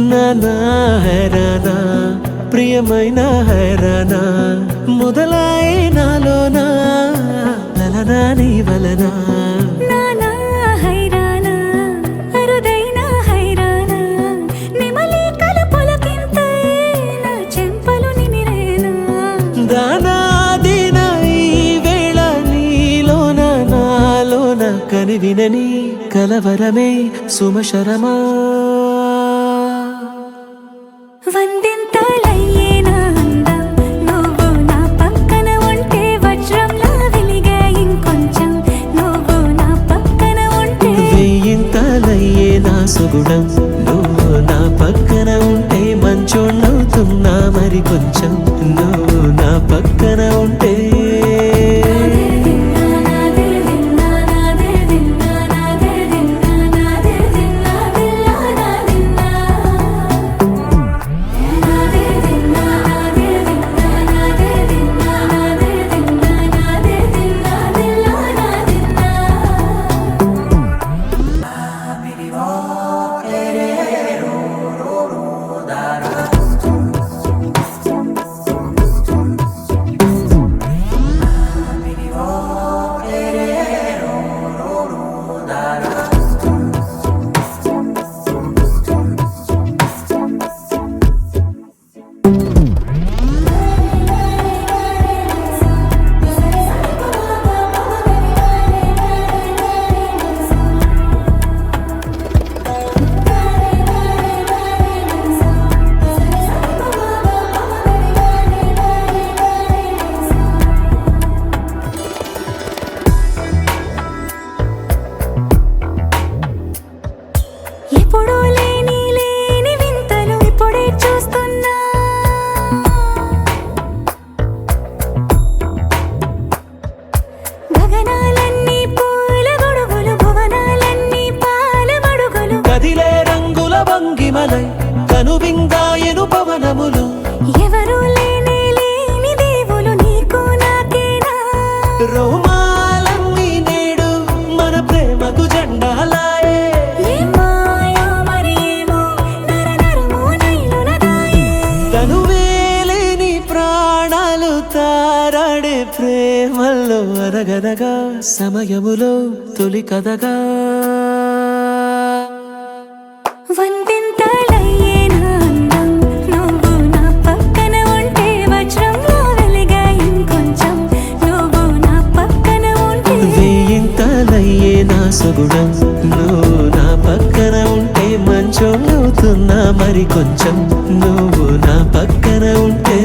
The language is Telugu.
నానా హైరానా ప్రియమైన హైరానా మొదలాయే నాలోనా లలనా నీ వలనా నానా హైరానా అరుదైన హైరానా నిమలి కలుపులకింతై నా చెంపలు నిమిరేనా దానాదిన ఈ వేళ నీలోన నాలోన కనివినని కలవరమే సుమశరమా వందింతలయ్యేనా అందం నువ్వు నా పక్కన ఉంటే వజ్రంలా వెలిగే ఇంకొంచెం నువ్వు నా పక్కన ఉంటే వెయ్యింతలయ్యే నా సుగుణం నువ్వు నా పక్కన ఉంటే మంచోళ్ళవుతున్నా మరి కొంచెం నువ్వు నా పక్కన ఉంటే ఎప్పుడూ లేని వింతలు ఇప్పుడే చూస్తున్నా గగనాలన్నీ పూల గొడుగులు భువనాలన్నీ పాల మడుగులు కదిలే రంగుల భంగిమలై కనువిందాయను పవనములు ఎవరూ లేని దేవులు నీకు నాకేనా రోమాలన్నీ నేడు మన ప్రేమకు జెండాలాయే ఏమాయో మరి ఏమో నరనరమో నైలునదాయే తనువేలేని ప్రాణాలు తారాడే ప్రేమల్లో అనగనగా సమయములో తొలి కథగా వందింతలయ్యేనా అందం నువ్వు నా పక్కన ఉంటే వజ్రంలా వెలిగే ఇంకొంచెం నువ్వు నా పక్కన ఉంటే వెయ్యింతలయ్యే నా సుగుణం నువ్వు నా పక్కన ఉంటే మంచోళ్ళవుతున్నా మరి కొంచెం నువ్వు నా పక్కన ఉంటే